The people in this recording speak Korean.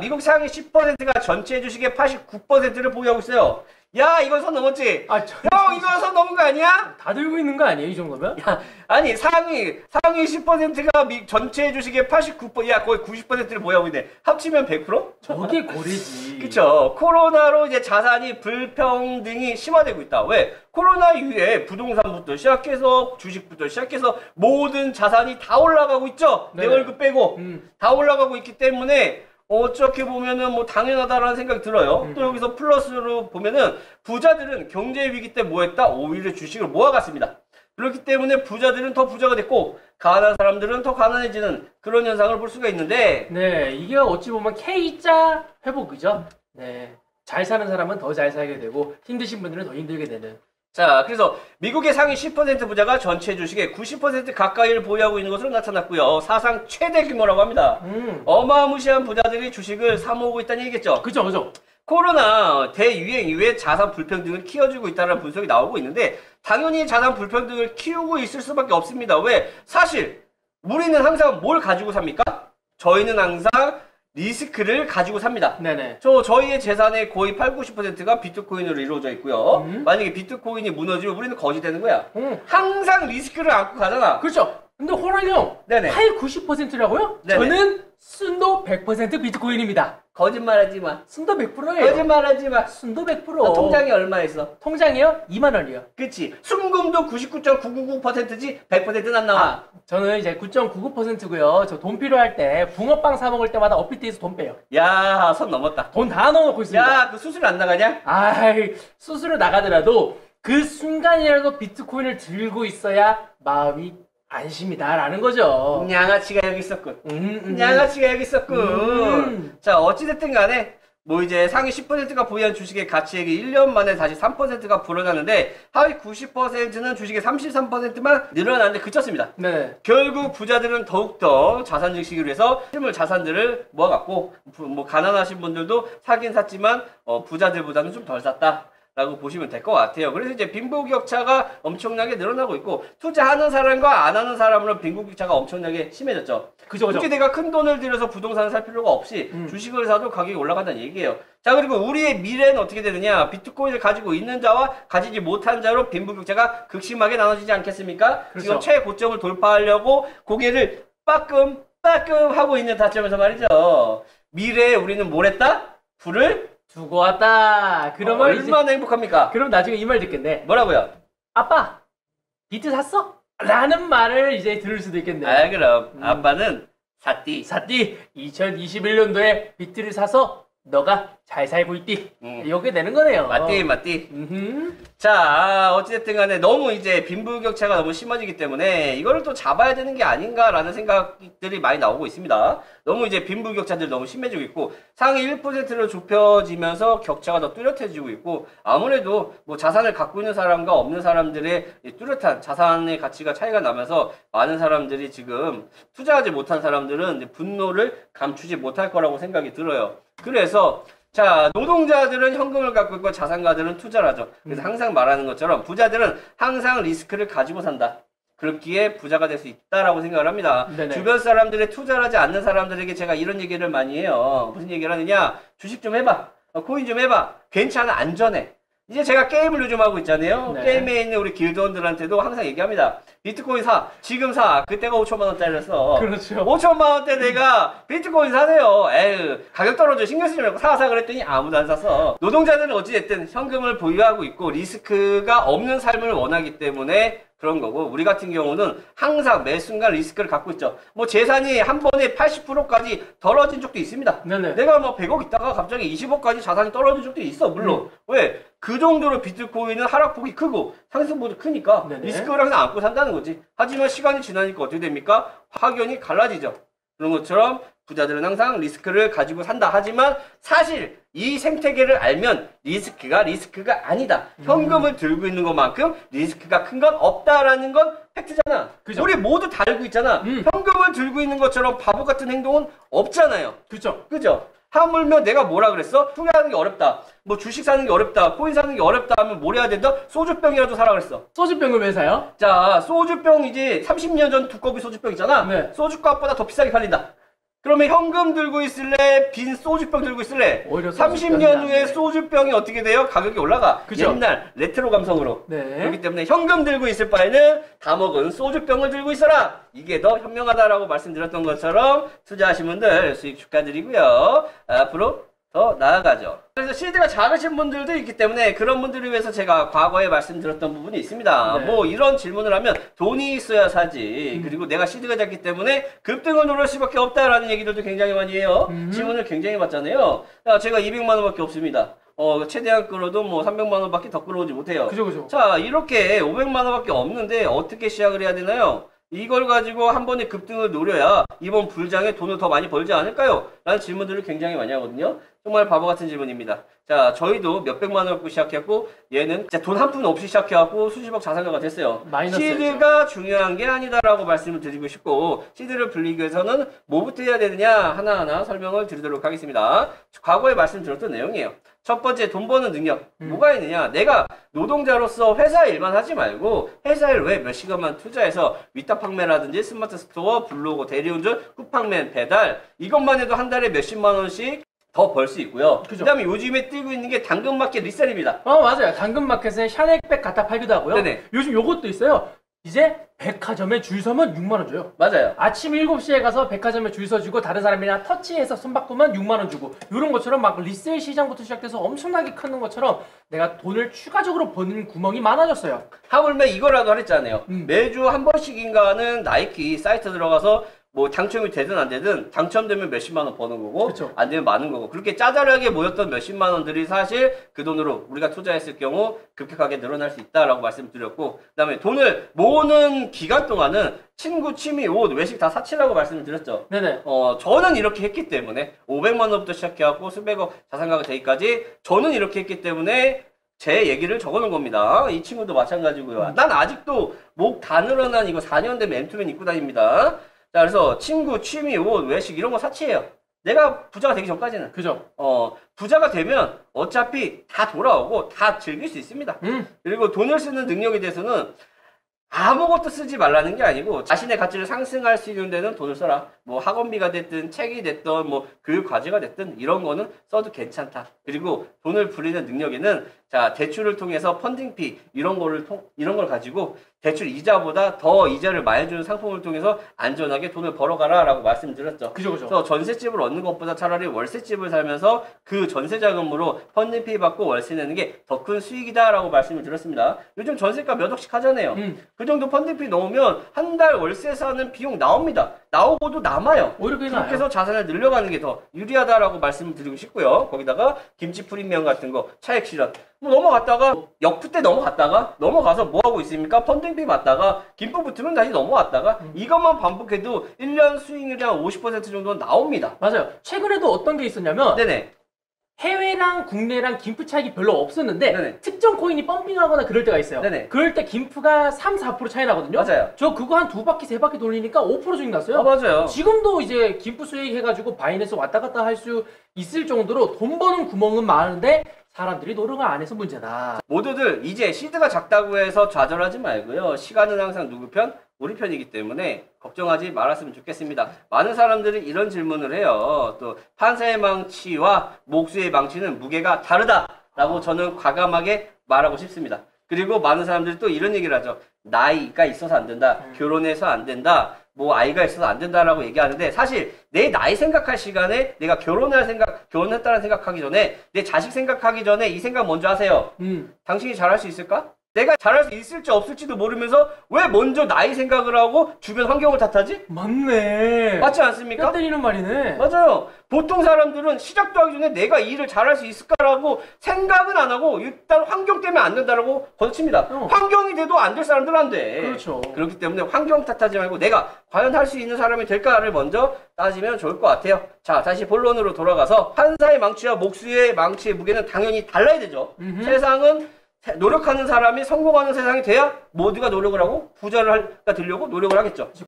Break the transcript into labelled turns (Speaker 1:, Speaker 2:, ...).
Speaker 1: 미국 상위 10%가 전체 주식의 89%를 보유하고 있어요. 야, 이건 선 넘었지? 형, 이건 선 넘은 거 아니야?
Speaker 2: 다 들고 있는 거 아니에요, 이 정도면?
Speaker 1: 야, 아니, 상위 10%가 전체 주식의 89%, 야, 거의 90%를 보유하고 있네. 합치면 100%?
Speaker 2: 저게 고래지.
Speaker 1: 그쵸. 코로나로 이제 자산이 불평등이 심화되고 있다. 왜? 코로나 이후에 부동산부터 시작해서 주식부터 시작해서 모든 자산이 다 올라가고 있죠? 내 월급 빼고. 다 올라가고 있기 때문에 어떻게 보면은 뭐 당연하다라는 생각이 들어요. 또 여기서 플러스로 보면은 부자들은 경제 위기 때 뭐 했다? 오히려 주식을 모아갔습니다. 그렇기 때문에 부자들은 더 부자가 됐고 가난한 사람들은 더 가난해지는 그런 현상을 볼 수가 있는데
Speaker 2: 네, 이게 어찌 보면 K자 회복이죠. 네, 잘 사는 사람은 더 잘 살게 되고 힘드신 분들은 더 힘들게 되는.
Speaker 1: 자, 그래서 미국의 상위 10% 부자가 전체 주식의 90% 가까이를 보유하고 있는 것으로 나타났고요. 사상 최대 규모라고 합니다. 어마무시한 부자들이 주식을 사모으고 있다는 얘기겠죠.
Speaker 2: 그죠.
Speaker 1: 코로나 대유행 이후에 자산 불평등을 키워주고 있다는 분석이 나오고 있는데 당연히 자산 불평등을 키우고 있을 수밖에 없습니다. 왜? 사실 우리는 항상 뭘 가지고 삽니까? 저희는 항상 리스크를 가지고 삽니다.
Speaker 2: 네네.
Speaker 1: 저희의 재산의 거의 90%가 비트코인으로 이루어져 있고요. 만약에 비트코인이 무너지면 우리는 거지 되는 거야. 항상 리스크를 안고 가잖아.
Speaker 2: 그렇죠. 근데 호랑이 형,
Speaker 1: 네네.
Speaker 2: 90%라고요?
Speaker 1: 네네.
Speaker 2: 저는 순도 100% 비트코인입니다.
Speaker 1: 거짓말하지 마.
Speaker 2: 순도 100%예요.
Speaker 1: 거짓말하지 마.
Speaker 2: 순도 100%.
Speaker 1: 너 통장에 얼마 있어?
Speaker 2: 통장이요? 2만 원이요.
Speaker 1: 그치. 순금도 99.999%지 100%는 안 나와.
Speaker 2: 저는 이제 9.99%고요. 저 돈 필요할 때 붕어빵 사 먹을 때마다 업비트에서 돈 빼요.
Speaker 1: 야, 선 넘었다.
Speaker 2: 돈 다 넣어놓고 있습니다.
Speaker 1: 야, 그 수술 안 나가냐?
Speaker 2: 아이, 수수료 나가더라도 그 순간이라도 비트코인을 들고 있어야 마음이 안심이다라는 거죠.
Speaker 1: 양아치가 여기 있었군. 양아치가 여기 있었군. 자, 어찌됐든 간에 뭐 이제 상위 10%가 보유한 주식의 가치액이 1년 만에 다시 3%가 불어나는데 하위 90%는 주식의 33%만 늘어나는데 그쳤습니다.
Speaker 2: 네.
Speaker 1: 결국 부자들은 더욱더 자산 증식을 위해서 실물 자산들을 모아갖고 뭐 가난하신 분들도 사긴 샀지만 부자들보다는 좀 덜 샀다. 라고 보시면 될 것 같아요. 그래서 이제 빈부격차가 엄청나게 늘어나고 있고 투자하는 사람과 안 하는 사람으로 빈부격차가 엄청나게 심해졌죠.
Speaker 2: 그죠.
Speaker 1: 굳이 내가 큰 돈을 들여서 부동산을 살 필요가 없이 주식을 사도 가격이 올라간다는 얘기예요. 자, 그리고 우리의 미래는 어떻게 되느냐? 비트코인을 가지고 있는 자와 가지지 못한 자로 빈부격차가 극심하게 나눠지지 않겠습니까?
Speaker 2: 그렇죠.
Speaker 1: 지금 최고점을 돌파하려고 고개를 빠끔 하고 있는 타점에서 말이죠. 미래에 우리는 뭘 했다? 불을
Speaker 2: 두고 왔다. 그러면
Speaker 1: 얼마나 행복합니까?
Speaker 2: 그럼 나중에 이 말 듣겠네.
Speaker 1: 뭐라고요?
Speaker 2: 아빠, 비트 샀어? 라는 말을 이제 들을 수도 있겠네.
Speaker 1: 아, 그럼 아빠는 샀디.
Speaker 2: 2021년도에 비트를 사서 너가 잘 살고 있디. 이렇게 되는 거네요.
Speaker 1: 맞디. 자, 어찌됐든 간에 너무 이제 빈부격차가 너무 심해지기 때문에 이거를 또 잡아야 되는 게 아닌가라는 생각들이 많이 나오고 있습니다. 너무 이제 빈부격차들이 너무 심해지고 있고 상위 1%로 좁혀지면서 격차가 더 뚜렷해지고 있고 아무래도 뭐 자산을 갖고 있는 사람과 없는 사람들의 뚜렷한 자산의 가치가 차이가 나면서 많은 사람들이 지금 투자하지 못한 사람들은 이제 분노를 감추지 못할 거라고 생각이 들어요. 그래서 자, 노동자들은 현금을 갖고 있고 자산가들은 투자를 하죠. 그래서 항상 말하는 것처럼 부자들은 항상 리스크를 가지고 산다. 그렇기에 부자가 될 수 있다라고 생각을 합니다.
Speaker 2: 네네.
Speaker 1: 주변 사람들의 투자를 하지 않는 사람들에게 제가 이런 얘기를 많이 해요. 무슨 얘기를 하느냐? 주식 좀 해봐. 코인 좀 해봐. 괜찮아. 안전해. 이제 제가 게임을 요즘 하고 있잖아요.
Speaker 2: 네.
Speaker 1: 게임에 있는 우리 길드원들한테도 항상 얘기합니다. 비트코인 사. 지금 사. 그때가 5천만 원짜리였어.
Speaker 2: 그렇죠.
Speaker 1: 5천만 원대 내가 비트코인 사세요. 에휴, 가격 떨어져. 신경 쓰지 말고 사 그랬더니 아무도 안 샀어. 노동자들은 어찌됐든 현금을 보유하고 있고 리스크가 없는 삶을 원하기 때문에 그런 거고 우리 같은 경우는 항상 매 순간 리스크를 갖고 있죠. 뭐 재산이 한 번에 80%까지 떨어진 적도 있습니다.
Speaker 2: 네네.
Speaker 1: 내가 뭐 100억 있다가 갑자기 20억까지 자산이 떨어진 적도 있어. 물론 왜? 그 정도로 비트코인은 하락폭이 크고 상승폭도 크니까
Speaker 2: 네네.
Speaker 1: 리스크를 항상 안고 산다는 거지. 하지만 시간이 지나니까 어떻게 됩니까? 확연히 갈라지죠. 그런 것처럼 부자들은 항상 리스크를 가지고 산다. 하지만 사실 이 생태계를 알면 리스크가 아니다. 현금을 들고 있는 것만큼 리스크가 큰 건 없다라는 건 팩트잖아.
Speaker 2: 그죠.
Speaker 1: 우리 모두 다 알고 있잖아. 현금을 들고 있는 것처럼 바보 같은 행동은 없잖아요.
Speaker 2: 그렇죠.
Speaker 1: 그죠? 하물며 내가 뭐라 그랬어? 투자하는 게 어렵다. 뭐 주식 사는 게 어렵다. 코인 사는 게 어렵다 하면 뭘 해야 된다? 소주병이라도 사라 그랬어.
Speaker 2: 소주병을 왜 사요?
Speaker 1: 자, 소주병 이제 30년 전 두꺼비 소주병 있잖아.
Speaker 2: 네.
Speaker 1: 소주값보다 더 비싸게 팔린다. 그러면 현금 들고 있을래? 빈 소주병 들고 있을래?
Speaker 2: 오히려
Speaker 1: 30년 후에 소주병이 어떻게 돼요? 가격이 올라가.
Speaker 2: 그죠?
Speaker 1: 옛날 레트로 감성으로.
Speaker 2: 네.
Speaker 1: 그렇기 때문에 현금 들고 있을 바에는 다 먹은 소주병을 들고 있어라. 이게 더 현명하다라고 말씀드렸던 것처럼 투자하신 분들 수익 축하드리고요. 앞으로 더 나아가죠. 그래서 실드가 작으신 분들도 있기 때문에 그런 분들을 위해서 제가 과거에 말씀드렸던 부분이 있습니다.
Speaker 2: 네.
Speaker 1: 뭐 이런 질문을 하면 돈이 있어야 사지. 그리고 내가 실드가 작기 때문에 급등을 노릴 수밖에 없다라는 얘기들도 굉장히 많이 해요. 질문을 굉장히 받잖아요. 제가 200만 원밖에 없습니다. 최대한 끌어도 뭐 300만 원밖에 더 끌어오지 못해요.
Speaker 2: 그죠.
Speaker 1: 자, 이렇게 500만 원밖에 없는데 어떻게 시작을 해야 되나요? 이걸 가지고 한 번에 급등을 노려야 이번 불장에 돈을 더 많이 벌지 않을까요? 라는 질문들을 굉장히 많이 하거든요. 정말 바보 같은 질문입니다. 자, 저희도 몇백만 원 갖고 시작했고 얘는 진짜 돈 한 푼 없이 시작해갖고 수십억 자산가가 됐어요. 시드가 중요한 게 아니다라고 말씀을 드리고 싶고 시드를 불리기 위해서는 뭐부터 해야 되느냐 하나하나 설명을 드리도록 하겠습니다. 과거에 말씀드렸던 내용이에요. 첫 번째, 돈 버는 능력. 뭐가 있느냐? 내가 노동자로서 회사 일만 하지 말고 회사 일 외에 몇 시간만 투자해서 위탁 판매라든지 스마트 스토어, 블로그, 대리운전, 쿠팡맨, 배달 이것만 해도 한 달에 몇십만 원씩 더 벌 수 있고요. 그 다음에 요즘에 뜨고 있는 게 당근마켓 리셀입니다.
Speaker 2: 맞아요. 당근마켓에 샤넬백 갖다 팔기도 하고요.
Speaker 1: 네네.
Speaker 2: 요즘 요것도 있어요. 이제 백화점에 줄 서면 6만 원 줘요.
Speaker 1: 맞아요.
Speaker 2: 아침 7시에 가서 백화점에 줄 서주고 다른 사람이랑 터치해서 손 바꾸면 6만 원 주고 이런 것처럼 막 리셀 시장부터 시작돼서 엄청나게 크는 것처럼 내가 돈을 추가적으로 버는 구멍이 많아졌어요.
Speaker 1: 하물며 이거라도 하랬잖아요. 매주 한 번씩인가는 나이키 사이트 들어가서 뭐 당첨이 되든 안 되든 당첨되면 몇십만 원 버는 거고
Speaker 2: 그쵸.
Speaker 1: 안 되면 많은 거고 그렇게 짜잘하게 모였던 몇십만 원들이 사실 그 돈으로 우리가 투자했을 경우 급격하게 늘어날 수 있다라고 말씀드렸고 그 다음에 돈을 모으는 기간 동안은 친구, 취미, 옷, 외식 다 사치라고 말씀을 드렸죠.
Speaker 2: 네네.
Speaker 1: 저는 이렇게 했기 때문에 500만 원부터 시작해갖고 수백억 자산가가 되기까지 저는 이렇게 했기 때문에 제 얘기를 적어놓은 겁니다. 이 친구도 마찬가지고요. 난 아직도 목 다 늘어난 이거 4년 된 맨투맨 입고 다닙니다. 자, 그래서 친구, 취미, 옷, 외식 이런 거 사치예요. 내가 부자가 되기 전까지는.
Speaker 2: 그죠.
Speaker 1: 부자가 되면 어차피 다 돌아오고 다 즐길 수 있습니다. 그리고 돈을 쓰는 능력에 대해서는 아무것도 쓰지 말라는 게 아니고 자신의 가치를 상승할 수 있는 데는 돈을 써라. 뭐 학원비가 됐든 책이 됐든 뭐 교육 과제가 됐든 이런 거는 써도 괜찮다. 그리고 돈을 부리는 능력에는 자, 대출을 통해서 펀딩피 이런 걸 가지고 대출 이자보다 더 이자를 많이 주는 상품을 통해서 안전하게 돈을 벌어가라라고 말씀드렸죠.
Speaker 2: 그죠.
Speaker 1: 그래서 전셋집을 얻는 것보다 차라리 월세집을 살면서 그 전세 자금으로 펀딩피 받고 월세 내는 게 더 큰 수익이다라고 말씀을 드렸습니다. 요즘 전세가 몇 억씩 하잖아요. 그 정도 펀딩피 넣으면 한 달 월세 사는 비용 나옵니다. 나오고도 남아요.
Speaker 2: 오히려
Speaker 1: 그렇게 해서 자산을 늘려가는 게 더 유리하다라고 말씀을 드리고 싶고요. 거기다가 김치 프리미엄 같은 거, 차액 실현 뭐 넘어갔다가 역푸 때 넘어가서 뭐 하고 있습니까? 펀딩비 받다가 김포 붙으면 다시 넘어왔다가 이것만 반복해도 1년 수익률이 한 50% 정도는 나옵니다.
Speaker 2: 맞아요. 최근에도 어떤 게 있었냐면
Speaker 1: 네네.
Speaker 2: 해외랑 국내랑 김프 차익이 별로 없었는데
Speaker 1: 네네.
Speaker 2: 특정 코인이 펌핑하거나 그럴 때가 있어요.
Speaker 1: 네네.
Speaker 2: 그럴 때 김프가 3, 4% 차이 나거든요.
Speaker 1: 맞아요.
Speaker 2: 저 그거 한 2바퀴, 3바퀴 돌리니까 5% 수익 났어요.
Speaker 1: 맞아요.
Speaker 2: 지금도 이제 김프 수익 해가지고 바이낸스 왔다 갔다 할 수 있을 정도로 돈 버는 구멍은 많은데 사람들이 노력을 안 해서 문제다.
Speaker 1: 모두들 이제 시드가 작다고 해서 좌절하지 말고요. 시간은 항상 누구 편? 우리 편이기 때문에 걱정하지 말았으면 좋겠습니다. 많은 사람들이 이런 질문을 해요. 또 판사의 망치와 목수의 망치는 무게가 다르다라고 저는 과감하게 말하고 싶습니다. 그리고 많은 사람들이 또 이런 얘기를 하죠. 나이가 있어서 안 된다. 결혼해서 안 된다. 뭐 아이가 있어서 안 된다라고 얘기하는데 사실 내 나이 생각할 시간에 내가 결혼했다는 생각하기 전에 내 자식 생각하기 전에 이 생각 먼저 하세요. 당신이 잘할 수 있을까? 내가 잘할 수 있을지 없을지도 모르면서 왜 먼저 나이 생각을 하고 주변 환경을 탓하지?
Speaker 2: 맞네.
Speaker 1: 맞지 않습니까?
Speaker 2: 뼈 때리는 말이네.
Speaker 1: 맞아요. 보통 사람들은 시작도 하기 전에 내가 이 일을 잘할 수 있을까라고 생각은 안 하고 일단 환경 때문에 안 된다라고 걷어칩니다. 환경이 돼도 안 될 사람들은 안 돼.
Speaker 2: 그렇죠.
Speaker 1: 그렇기 때문에 환경 탓하지 말고 내가 과연 할 수 있는 사람이 될까를 먼저 따지면 좋을 것 같아요. 자, 다시 본론으로 돌아가서 판사의 망치와 목수의 망치의 무게는 당연히 달라야 되죠. 세상은 노력하는 사람이 성공하는 세상이 돼야 모두가 노력을 하고 부자가 되려고 노력을 하겠죠.